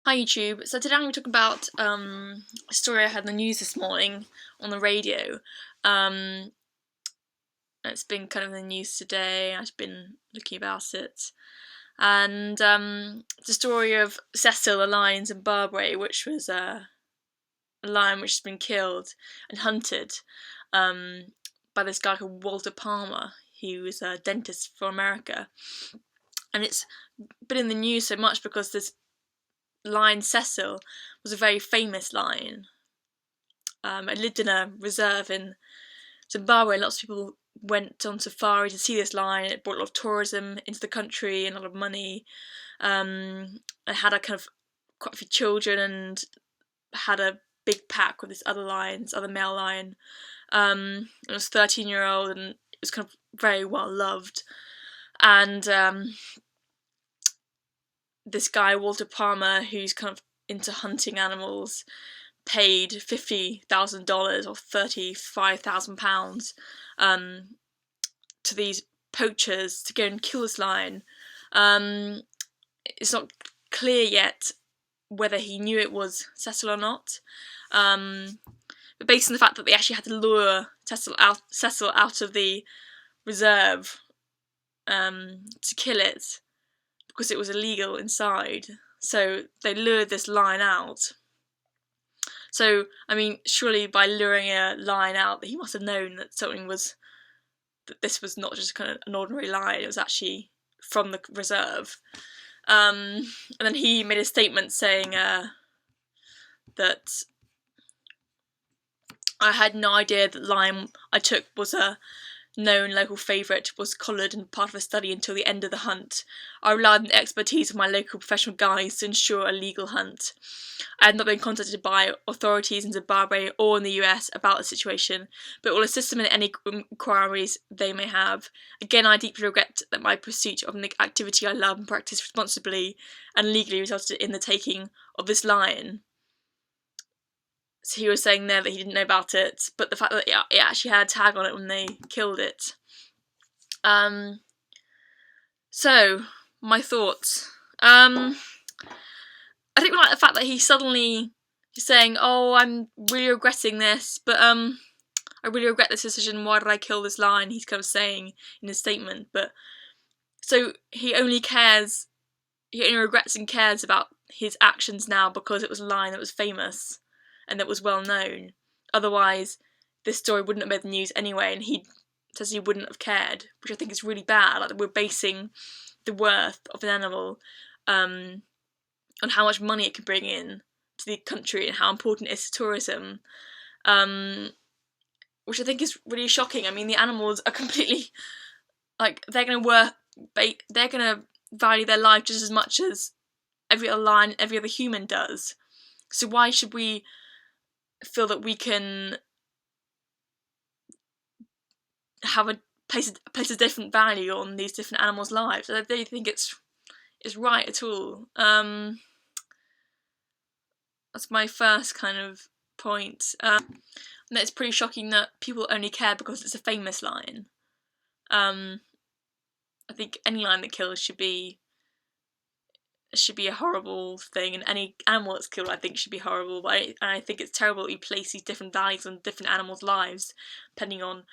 Hi YouTube. So today I'm going to talk about a story I had in the news this morning on the radio. It's been kind of in the news today. I've been looking about it, and it's a story of Cecil, a lion in Zimbabwe, which was a lion which has been killed and hunted by this guy called Walter Palmer. He was a dentist for America, and it's been in the news so much because this lion Cecil was a very famous lion. It lived in a reserve in Zimbabwe. Lots of people went on safari to see this lion. It brought a lot of tourism into the country and a lot of money. It had quite a few children and had a big pack with this other male lion. It was 13-year-old and it was kind of very well loved. And this guy Walter Palmer, who's kind of into hunting animals, paid $50,000 or £35,000 to these poachers to go and kill this lion. It's not clear yet whether he knew it was Cecil or not, but based on the fact that they actually had to lure Cecil out of the reserve to kill it because it was illegal inside. So they lured this lion out. So, I mean, surely by luring a lion out, he must have known that this was not just kind of an ordinary lion, it was actually from the reserve. And then he made a statement saying that I had no idea that the lion I took was a known local favourite, was collared and part of a study until the end of the hunt. I relied on the expertise of my local professional guides to ensure a legal hunt. I had not been contacted by authorities in Zimbabwe or in the US about the situation, but will assist them in any inquiries they may have. Again, I deeply regret that my pursuit of an activity I love and practice responsibly and legally resulted in the taking of this lion. So he was saying there that he didn't know about it, but the fact that it actually had a tag on it when they killed it. So, my thoughts. I don't like the fact that he's saying, oh, I'm really regretting this, but I really regret this decision, why did I kill this lion? He's kind of saying in his statement, but so he only regrets and cares about his actions now because it was a lion that was famous and that was well known. Otherwise, this story wouldn't have made the news anyway, and he says he wouldn't have cared, which I think is really bad. Like, we're basing the worth of an animal on how much money it can bring in to the country and how important it is to tourism, which I think is really shocking. I mean, the animals are completely, like, they're gonna value their life just as much as every other lion, every other human does. So why should we feel that we can place a different value on these different animals' lives? I don't really think it's right at all. That's my first kind of point. And it's pretty shocking that people only care because it's a famous lion. I think any lion that kills should be a horrible thing, and any animal that's killed I think should be horrible, but I think it's terrible that we place these different values on different animals' lives depending on,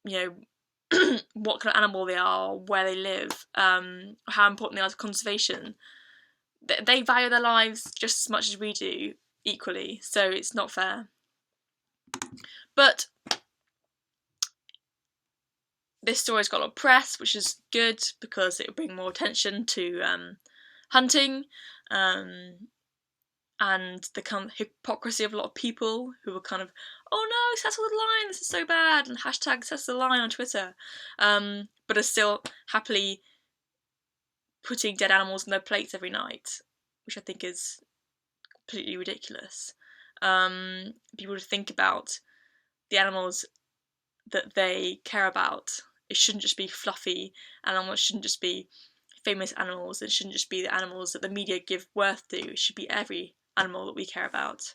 you know, what kind of animal they are, where they live, how important they are to conservation. They value their lives just as much as we do, equally, so it's not fair. But this story's got a lot of press, which is good because it will bring more attention to hunting, and the kind of hypocrisy of a lot of people who are kind of, oh no, Cecil the lion, this is so bad, and hashtag Cecil the lion on Twitter, but are still happily putting dead animals on their plates every night, which I think is completely ridiculous. People to think about the animals that they care about. It shouldn't just be fluffy animals, it shouldn't just be famous animals, it shouldn't just be the animals that the media give worth to, it should be every animal that we care about.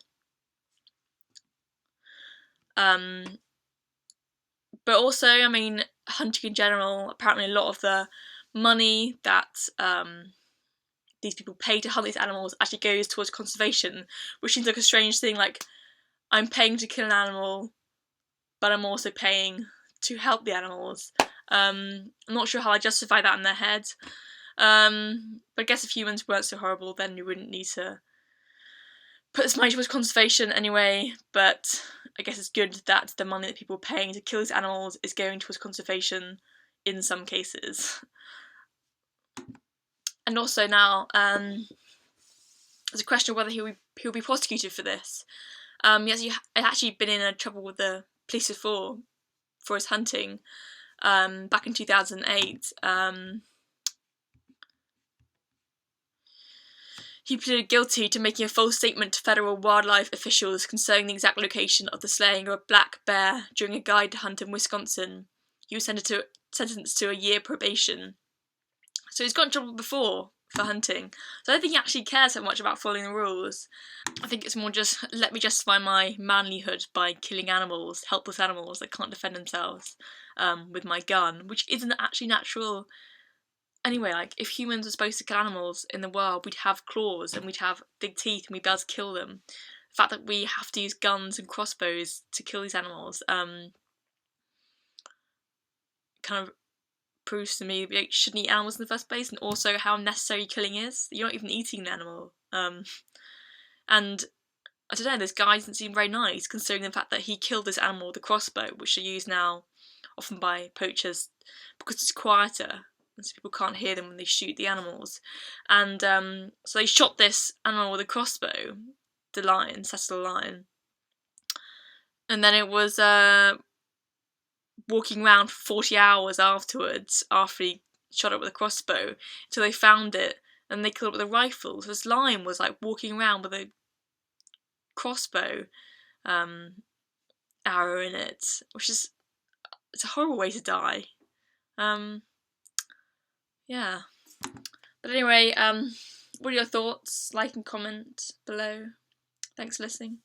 But also, I mean, hunting in general, apparently a lot of the money that these people pay to hunt these animals actually goes towards conservation, which seems like a strange thing. Like, I'm paying to kill an animal, but I'm also paying to help the animals. I'm not sure how I justify that in their head. But I guess if humans weren't so horrible, then you wouldn't need to put this money towards conservation anyway. But I guess it's good that the money that people are paying to kill these animals is going towards conservation in some cases. And also now, there's a question of whether he'll be prosecuted for this. Yes, he had actually been in trouble with the police before for his hunting. Back in 2008, he pleaded guilty to making a false statement to federal wildlife officials concerning the exact location of the slaying of a black bear during a guide hunt in Wisconsin. He was sentenced to a year probation. So he's got in trouble before for hunting. So I don't think he actually cares so much about following the rules. I think it's more just, let me justify my manlyhood by killing animals, helpless animals that can't defend themselves, with my gun, which isn't actually natural. Anyway, like, if humans were supposed to kill animals in the wild, we'd have claws and we'd have big teeth and we'd be able to kill them. The fact that we have to use guns and crossbows to kill these animals kind of proves to me that we shouldn't eat animals in the first place, and also how unnecessary killing is. You're not even eating an animal. And I don't know, this guy doesn't seem very nice, considering the fact that he killed this animal with a crossbow, which are used now often by poachers because it's quieter, and so people can't hear them when they shoot the animals. And so they shot this animal with a crossbow, the lion, Cecil the lion, and then it was walking around for 40 hours afterwards, after he shot it with a crossbow, until they found it, and they killed it with a rifle. So this lion was like walking around with a crossbow arrow in it, which is, it's a horrible way to die. Yeah. But anyway, what are your thoughts? Like and comment below. Thanks for listening.